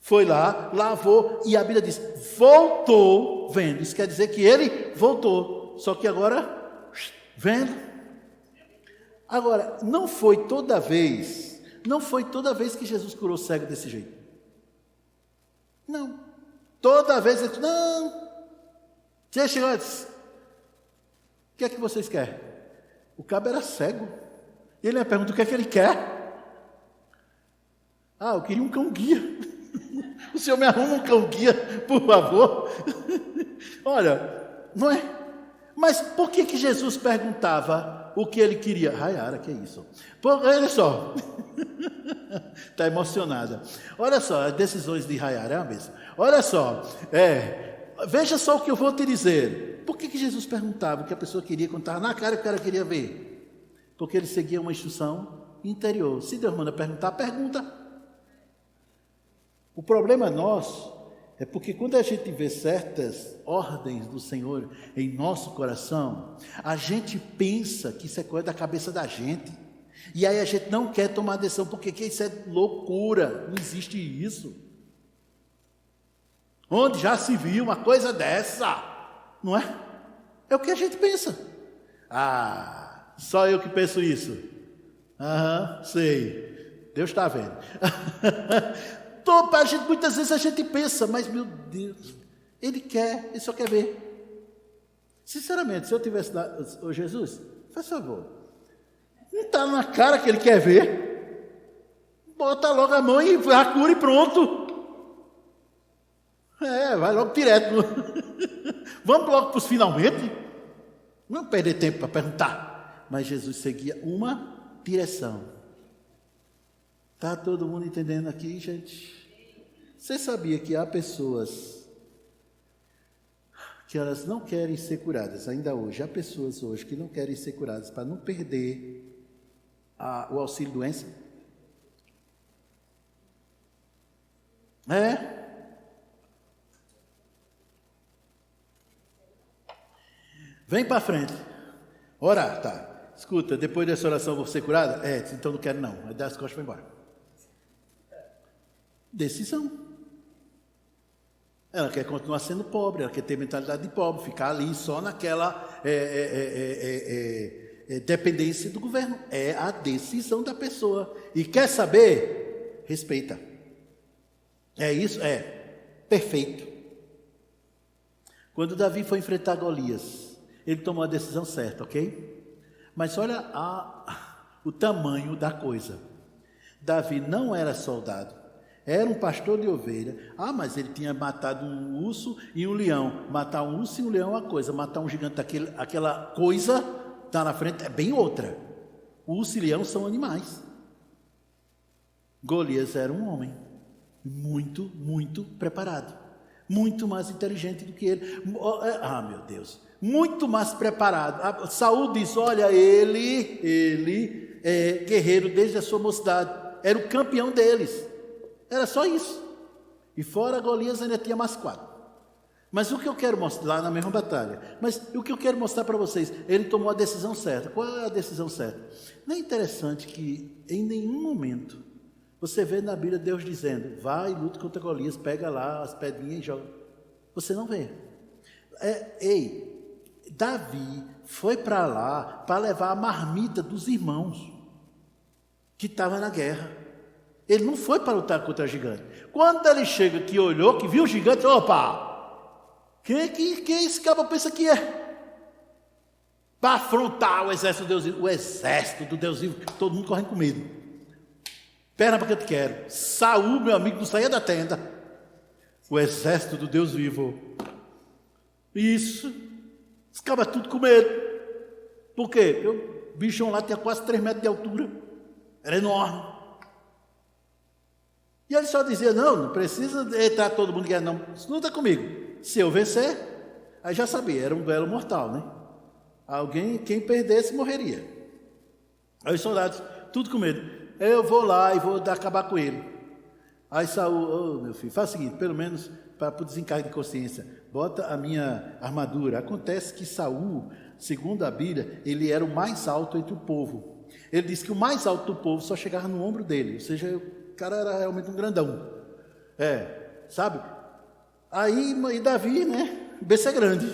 Speaker 1: Foi lá, lavou, e a Bíblia diz, voltou vendo. Isso quer dizer que ele voltou. Só que agora, vendo. Agora, não foi toda vez que Jesus curou o cego desse jeito. Não. Toda vez ele disse, não. Você chegou e disse, o que é que vocês querem? O cabo era cego. E ele me pergunta, o que é que ele quer? Ah, eu queria um cão-guia. O senhor me arruma um cão-guia, por favor? Olha, não é? Mas por que Jesus perguntava o que ele queria? Raiara, que é isso? Olha só. Está emocionada. Olha só, as decisões de Raiara é a mesma. Olha só, veja só o que eu vou te dizer. Por que Jesus perguntava o que a pessoa queria quando estava na cara e o cara queria ver? Porque ele seguia uma instrução interior. Se Deus manda perguntar, pergunta. O problema nosso é porque quando a gente vê certas ordens do Senhor em nosso coração, a gente pensa que isso é coisa da cabeça da gente. E aí a gente não quer tomar decisão, porque isso é loucura, não existe isso. Onde já se viu uma coisa dessa? Não é? É o que a gente pensa. Ah, só eu que penso isso. Aham, sei. Deus está vendo. Muitas vezes a gente pensa, mas meu Deus, ele só quer ver. Sinceramente, se eu tivesse dado, ô Jesus, faz favor, não está na cara que ele quer ver, bota logo a mão e a cura e pronto. Vai logo direto. Vamos logo para os finalmente. Não perder tempo para perguntar. Mas Jesus seguia uma direção. Está todo mundo entendendo aqui, gente? Você sabia que há pessoas que elas não querem ser curadas, ainda hoje? Há pessoas hoje que não querem ser curadas para não perder o auxílio doença? Vem para frente. Orar, tá. Escuta, depois dessa oração eu vou ser curada? Então não quero não. Aí dá as costas e vai embora. Decisão. Ela quer continuar sendo pobre, ela quer ter mentalidade de pobre, ficar ali só naquela dependência do governo. É a decisão da pessoa. E quer saber? Respeita. É isso? Perfeito. Quando Davi foi enfrentar Golias, ele tomou a decisão certa, ok? Mas olha o tamanho da coisa. Davi não era soldado, era um pastor de ovelha. Ah, mas ele tinha matado um urso e um leão. Matar um urso e um leão é uma coisa, matar um gigante, aquela coisa está na frente, é bem outra. O urso e o leão são animais. Golias era um homem muito, muito preparado, muito mais inteligente do que ele. Ah, meu Deus, muito mais preparado. Saul diz: olha, ele é guerreiro desde a sua mocidade, era o campeão deles, era só isso. E fora Golias ainda tinha mais 4. Mas o que eu quero mostrar, lá na mesma batalha, mas o que eu quero mostrar para vocês, ele tomou a decisão certa. Qual é a decisão certa? Não é interessante que em nenhum momento você vê na Bíblia Deus dizendo: vai e luta contra Golias, pega lá as pedrinhas e joga. Você não vê. Davi foi para lá para levar a marmita dos irmãos que estavam na guerra. Ele não foi para lutar contra o gigante. Quando ele chega que olhou, que viu o gigante, opa! Quem esse cara pensa que é? Para afrontar o exército do Deus vivo. O exército do Deus vivo, todo mundo correndo com medo. Perna para que eu te quero. Saul, meu amigo, não saía da tenda. O exército do Deus vivo. Isso. Os cabas tudo com medo. Por quê? O bichão lá tinha quase 3 metros de altura. Era enorme. E ele só dizia: não precisa entrar todo mundo em guerra, não. Luta comigo. Se eu vencer, aí já sabia, era um duelo mortal, né? Quem perdesse, morreria. Aí os soldados, tudo com medo: eu vou lá e vou acabar com ele. Aí Saul: meu filho, faz o seguinte, pelo menos para o desencargo de consciência, bota a minha armadura. Acontece que Saul, segundo a Bíblia, ele era o mais alto entre o povo. Ele disse que o mais alto do povo só chegava no ombro dele, ou seja, o cara era realmente um grandão. Sabe? Aí Davi, né? Besta é grande.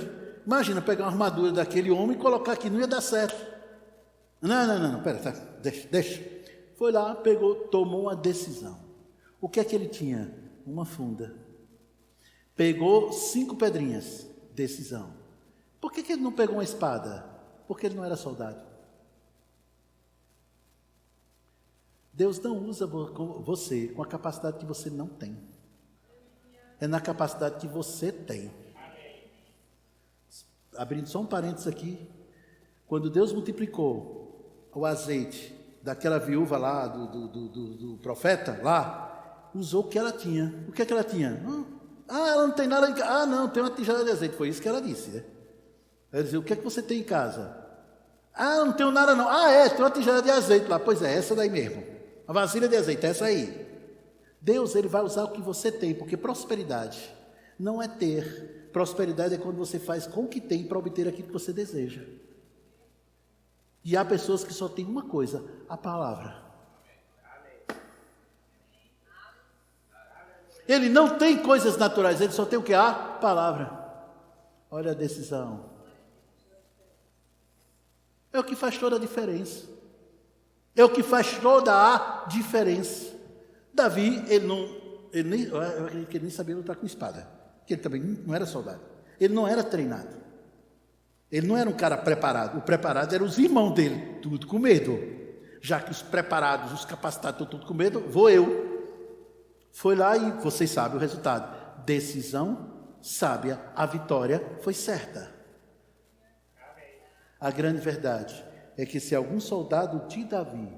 Speaker 1: Imagina pegar uma armadura daquele homem e colocar aqui, não ia dar certo. Não, pera, tá, deixa. Foi lá, pegou, tomou uma decisão. O que é que ele tinha? Uma funda. Pegou 5 pedrinhas. Decisão. Por que ele não pegou uma espada? Porque ele não era soldado. Deus não usa você com a capacidade que você não tem. É na capacidade que você tem. Abrindo só um parênteses aqui. Quando Deus multiplicou o azeite daquela viúva lá, do profeta lá, usou o que ela tinha. O que é que ela tinha? Ela não tem nada em casa. Não, tem uma tigela de azeite. Foi isso que ela disse, né? Ela dizia: o que é que você tem em casa? Não tenho nada não. Tem uma tigela de azeite lá. Pois é, essa daí mesmo. A vasilha de azeite, essa aí. Deus, ele vai usar o que você tem, porque prosperidade não é ter. Prosperidade é quando você faz com o que tem para obter aquilo que você deseja. E há pessoas que só têm uma coisa: a palavra. Ele não tem coisas naturais, ele só tem o que? A palavra. Olha a decisão. É o que faz toda a diferença. É o que faz toda a diferença. Davi, eu acredito que ele nem sabia lutar com espada, porque ele também não era soldado, ele não era treinado, ele não era um cara preparado. O preparado eram os irmãos dele, tudo com medo. Já que os preparados, os capacitados estão tudo com medo, vou eu. Foi lá e vocês sabem o resultado. Decisão sábia, a vitória foi certa. A grande verdade é que se algum soldado de Davi,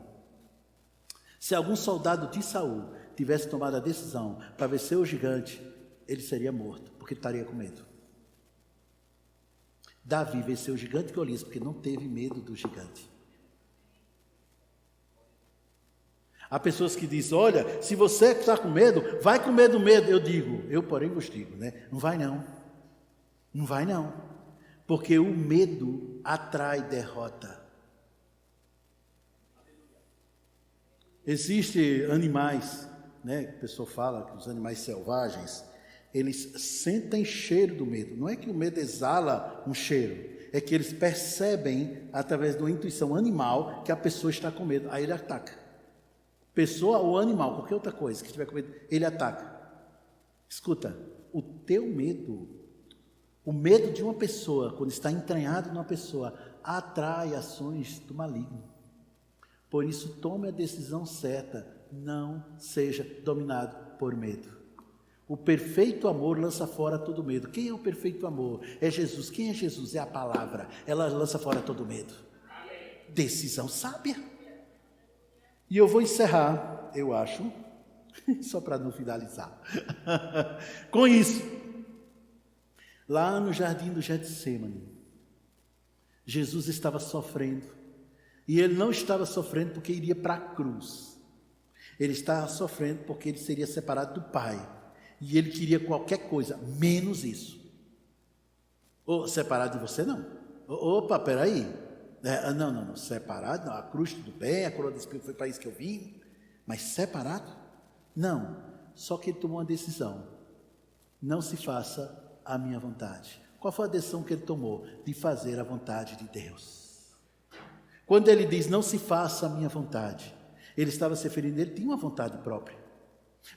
Speaker 1: se algum soldado de Saul tivesse tomado a decisão para vencer o gigante, ele seria morto, porque estaria com medo. Davi venceu o gigante Golias porque não teve medo do gigante. Há pessoas que dizem: olha, se você está com medo, vai com medo. Eu digo, eu porém vos digo, né? Não vai não. Não vai não. Porque o medo atrai derrota. Existem animais, né? A pessoa fala que os animais selvagens, eles sentem cheiro do medo. Não é que o medo exala um cheiro, é que eles percebem, através de uma intuição animal, que a pessoa está com medo. Aí ele ataca. Pessoa ou animal, qualquer outra coisa que estiver com medo, ele ataca. Escuta, o teu medo, o medo de uma pessoa, quando está entranhado numa pessoa, atrai ações do maligno. Por isso, tome a decisão certa não seja dominado por medo. O perfeito amor lança fora todo medo. Quem é o perfeito amor? É Jesus. Quem é Jesus? É a palavra. Ela lança fora todo medo. Decisão sábia. E eu vou encerrar, eu acho, só para não finalizar, com isso. Lá no jardim do Getsemane, Jesus estava sofrendo. E ele não estava sofrendo porque iria para a cruz. Ele estava sofrendo porque ele seria separado do Pai. E ele queria qualquer coisa, menos isso. Ou separado de você, não. Opa, peraí. Não, separado, não. A cruz tudo bem, a coroa do Espírito foi para isso que eu vim. Mas separado? Não. Só que ele tomou uma decisão. Não se faça a minha vontade. Qual foi a decisão que ele tomou? De fazer a vontade de Deus. Quando ele diz, não se faça a minha vontade, ele estava se referindo, ele tinha uma vontade própria.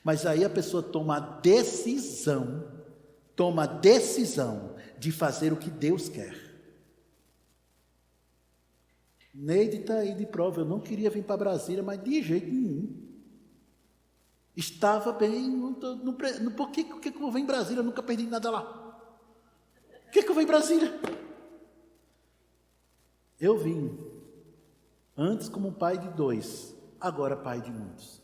Speaker 1: Mas aí a pessoa toma a decisão de fazer o que Deus quer. Neide está aí de prova, eu não queria vir para Brasília, mas de jeito nenhum. Estava bem, por que eu vou em Brasília? Eu nunca perdi nada lá. Por que eu vou em Brasília? Eu vim, antes como pai de 2, agora pai de muitos.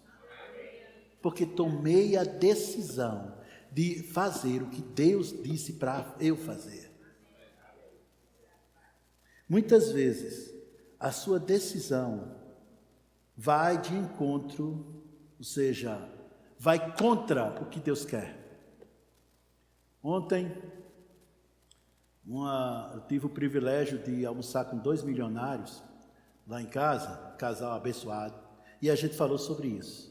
Speaker 1: Porque tomei a decisão de fazer o que Deus disse para eu fazer. Muitas vezes, a sua decisão vai de encontro, ou seja, vai contra o que Deus quer. Ontem, eu tive o privilégio de almoçar com 2 milionários lá em casa, casal abençoado, e a gente falou sobre isso.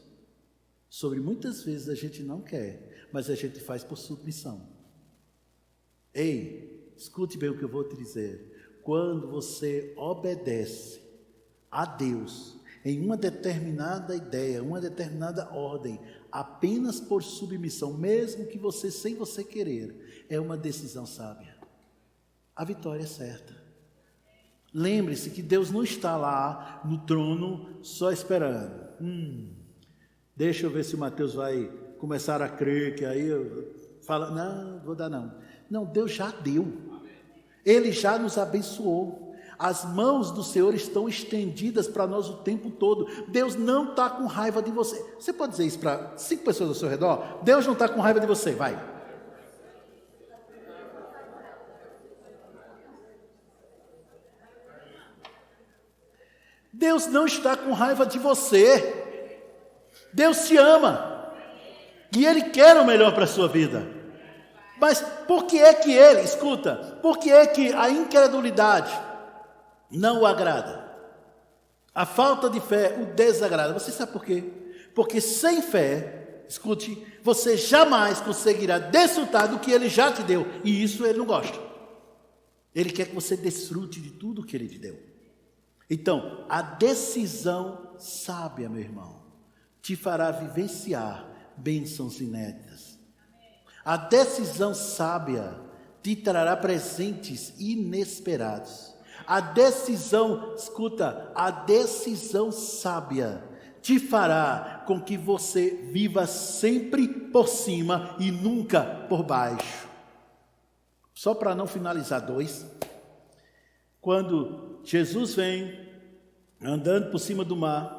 Speaker 1: Sobre muitas vezes a gente não quer, mas a gente faz por submissão. Ei, escute bem o que eu vou te dizer. Quando você obedece a Deus em uma determinada ideia, uma determinada ordem, apenas por submissão, mesmo que você, sem você querer, é uma decisão sábia. A vitória é certa. Lembre-se que Deus não está lá no trono só esperando. Deixa eu ver se o Mateus vai começar a crer, que aí eu falo, não vou dar não. Não, Deus já deu. Ele já nos abençoou. As mãos do Senhor estão estendidas para nós o tempo todo. Deus não está com raiva de você. Você pode dizer isso para 5 pessoas ao seu redor? Deus não está com raiva de você, vai. Deus não está com raiva de você. Deus te ama, e Ele quer o melhor para a sua vida. Mas por que é que por que é que a incredulidade não o agrada? A falta de fé o desagrada. Você sabe por quê? Porque sem fé, você jamais conseguirá desfrutar do que Ele já te deu, e isso Ele não gosta. Ele quer que você desfrute de tudo que Ele te deu. Então, a decisão sábia, meu irmão, te fará vivenciar bênçãos inéditas. A decisão sábia te trará presentes inesperados. A decisão sábia te fará com que você viva sempre por cima e nunca por baixo. Só para não finalizar 2, quando Jesus vem andando por cima do mar,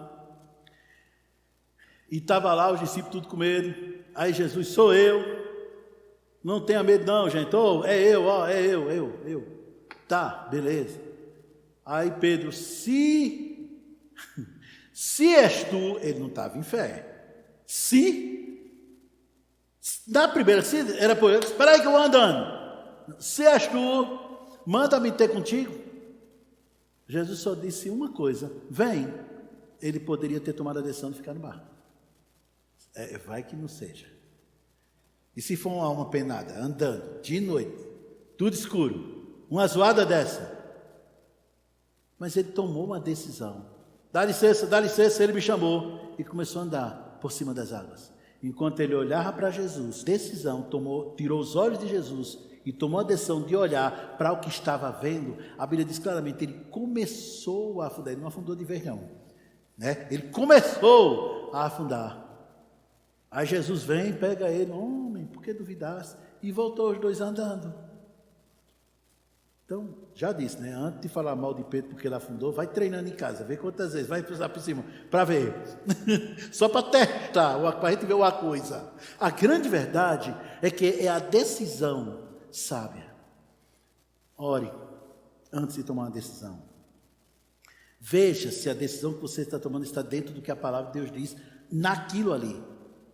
Speaker 1: e estava lá os discípulos tudo com medo. Aí Jesus, sou eu. Não tenha medo não, gente. É eu. Tá, beleza. Aí Pedro, se és tu, ele não estava em fé. Da primeira, se era por ele, espera aí que eu vou andando. Se és tu, manda-me ter contigo. Jesus só disse uma coisa, vem. Ele poderia ter tomado a decisão de ficar no barco. Vai que não seja. E se for uma alma penada, andando, de noite, tudo escuro, uma zoada dessa? Mas ele tomou uma decisão. Dá licença, ele me chamou. E começou a andar por cima das águas. Enquanto ele olhava para Jesus, tirou os olhos de Jesus e tomou a decisão de olhar para o que estava vendo. A Bíblia diz claramente, ele começou a afundar, ele não afundou de vez não. né? Ele começou a afundar. Aí Jesus vem, pega ele, homem, por que duvidaste? E voltou os dois andando. Então, já disse, né? Antes de falar mal de Pedro porque ele afundou, vai treinando em casa, vê quantas vezes, vai pisar por cima, para ver. Só para testar, para a gente ver uma coisa. A grande verdade é que é a decisão sábia. Ore antes de tomar uma decisão. Veja se a decisão que você está tomando está dentro do que a palavra de Deus diz, naquilo ali,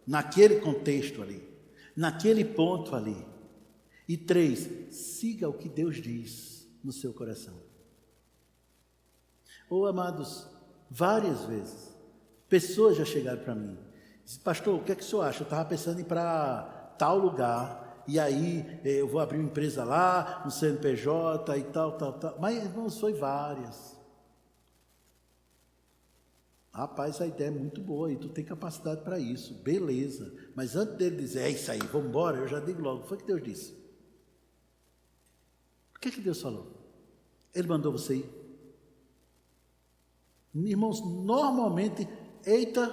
Speaker 1: naquele contexto ali, naquele ponto ali. E 3, siga o que Deus diz no seu coração. Amados, várias vezes, pessoas já chegaram para mim, dizem, pastor, o que é que o senhor acha? Eu estava pensando em ir para tal lugar, e aí eu vou abrir uma empresa lá, um CNPJ e tal. Mas, irmãos, foi várias. Rapaz, a ideia é muito boa e tu tem capacidade para isso, beleza. Mas antes dele dizer, é isso aí, vamos embora, eu já digo logo, foi o que Deus disse. O que é que Deus falou? Ele mandou você ir. Irmãos, normalmente, eita,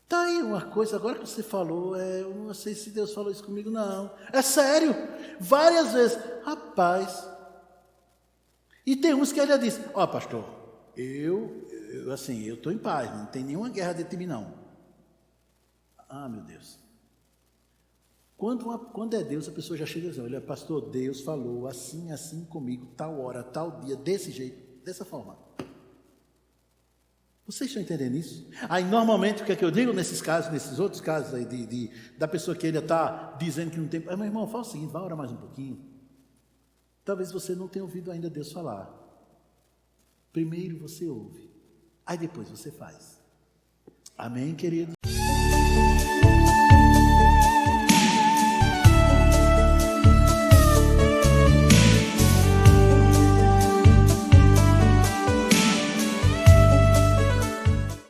Speaker 1: tá aí uma coisa, agora que você falou, eu não sei se Deus falou isso comigo, não. É sério, várias vezes. Rapaz, e tem uns que ele diz, pastor, eu estou em paz, não tem nenhuma guerra dentro de mim, não. Meu Deus. Quando é Deus, a pessoa já chega assim, olha, pastor, Deus falou assim comigo, tal hora, tal dia, desse jeito, dessa forma. Vocês estão entendendo isso? Aí, normalmente, o que é que eu digo nesses casos, nesses outros casos aí, da pessoa que ele está dizendo que não tem... meu irmão, fala o seguinte, vai orar mais um pouquinho. Talvez você não tenha ouvido ainda Deus falar. Primeiro você ouve, aí depois você faz. Amém, querido?